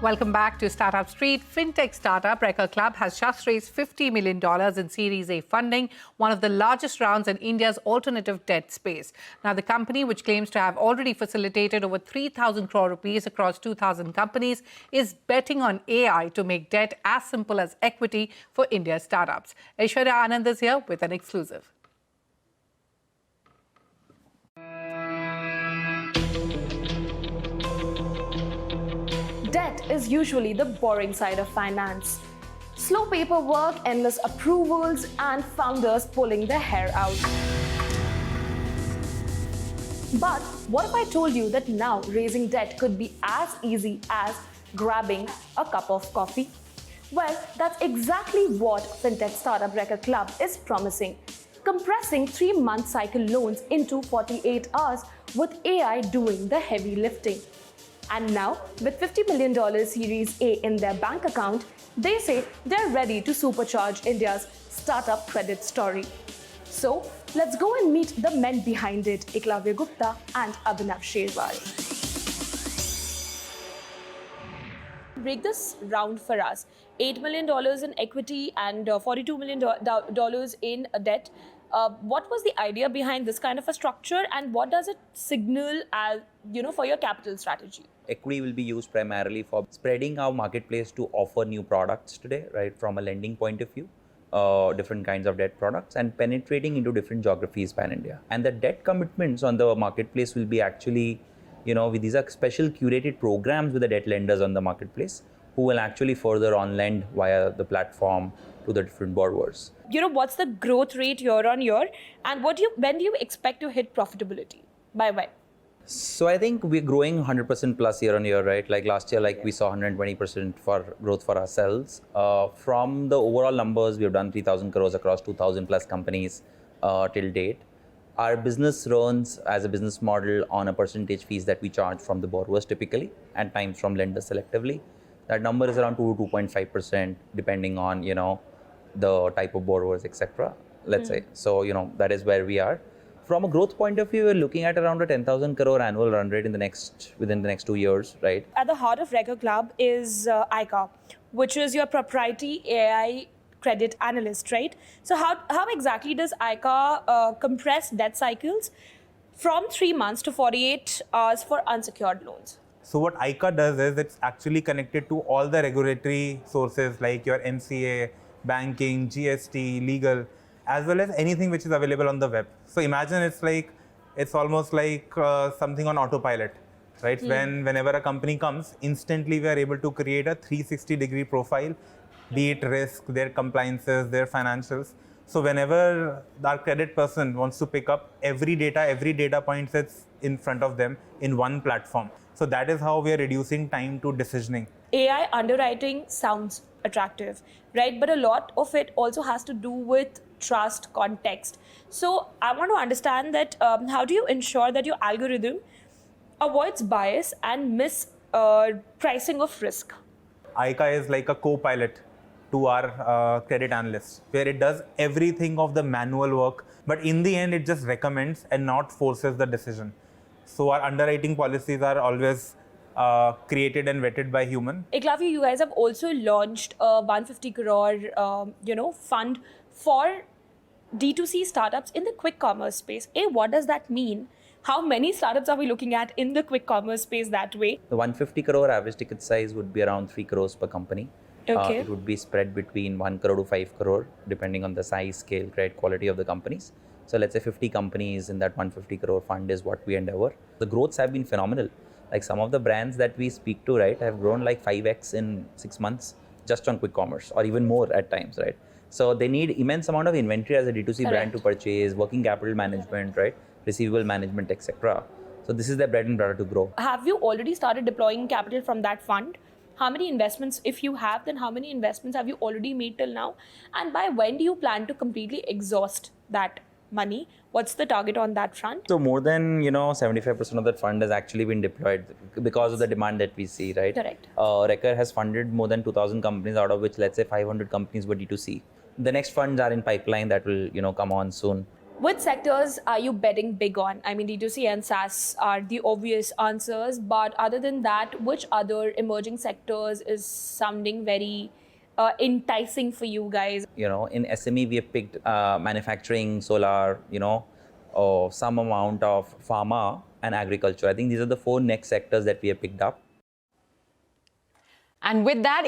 Welcome back to Startup Street. Fintech startup Rekha Club has just raised $50 million in Series A funding, one of the largest rounds in India's alternative debt space. Now, the company, which claims to have already facilitated over 3,000 crore rupees across 2,000 companies, is betting on AI to make debt as simple as equity for India's startups. Aishwarya Anand is here with an exclusive. Debt is usually the boring side of finance. Slow paperwork, endless approvals, and founders pulling their hair out. But what if I told you that now raising debt could be as easy as grabbing a cup of coffee? Well, that's exactly what fintech startup Rekha Club is promising. Compressing 3-month cycle loans into 48 hours with AI doing the heavy lifting. And now, with $50 million Series A in their bank account, they say they're ready to supercharge India's startup credit story. So, let's go and meet the men behind it, Eklavya Gupta and Abhinav Sherwal. Break this round for us. $8 million in equity and $42 million in debt. What was the idea behind this kind of a structure, and what does it signal as, for your capital strategy? Equity will be used primarily for spreading our marketplace to offer new products today, right? From a lending point of view, different kinds of debt products, and penetrating into different geographies pan-India. And the debt commitments on the marketplace will be actually, these are special curated programs with the debt lenders on the marketplace who will actually further on-lend via the platform to the different borrowers. What's the growth rate year on year, and when do you expect to hit profitability? By when? So I think we're growing 100% plus year on year, right? Like last year, we saw 120% for growth for ourselves. From the overall numbers, we've done 3,000 crores across 2,000 plus companies till date. Our business runs as a business model on a percentage fees that we charge from the borrowers typically, and times from lenders selectively. That number is around 2 to 2.5% depending on, the type of borrowers, etc. Let's say. So, that is where we are. From a growth point of view, we're looking at around a 10,000 crore annual run rate within the next 2 years, right? At the heart of Rekha Club is ICA, which is your proprietary AI credit analyst, right? So how exactly does ICA compress debt cycles from 3 months to 48 hours for unsecured loans? So what ICA does is it's actually connected to all the regulatory sources like your MCA, banking, GST, legal, as well as anything which is available on the web. So imagine it's almost like something on autopilot, right? Whenever a company comes, instantly we are able to create a 360-degree profile, be it risk, their compliances, their financials. So whenever our credit person wants to pick up every data point sits in front of them in one platform. So that is how we are reducing time to decisioning. AI underwriting sounds attractive, right? But a lot of it also has to do with trust, context. So I want to understand that how do you ensure that your algorithm avoids bias and pricing of risk? ICA is like a co-pilot to our credit analyst, where it does everything of the manual work, but in the end it just recommends and not forces the decision. So our underwriting policies are always created and vetted by human. Eklavya, you guys have also launched a 150 crore fund for D2C startups in the quick commerce space. What does that mean? How many startups are we looking at in the quick commerce space that way? The 150 crore average ticket size would be around 3 crores per company. Okay. It would be spread between 1 crore to 5 crore depending on the size, scale, credit quality of the companies. So let's say 50 companies in that 150 crore fund is what we endeavor. The growths have been phenomenal. Like some of the brands that we speak to, right, have grown like 5x in 6 months just on quick commerce, or even more at times, right? So they need immense amount of inventory as a D2C brand to purchase, working capital management, right, receivable management, etc. So this is their bread and butter to grow. Have you already started deploying capital from that fund? How many investments, if you have, then how many investments have you already made till now? And by when do you plan to completely exhaust that money? What's the target on that front? So more than 75% of that fund has actually been deployed because of the demand that we see, right? Correct. Rekha has funded more than 2,000 companies, out of which let's say 500 companies were D2C. The next funds are in pipeline that will come on soon. Which sectors are you betting big on? I mean, D2C and SaaS are the obvious answers, but other than that, which other emerging sectors is sounding very enticing for you guys? You know, in SME, we have picked manufacturing, solar, you know, or some amount of pharma and agriculture. I think these are the four next sectors that we have picked up. And with that,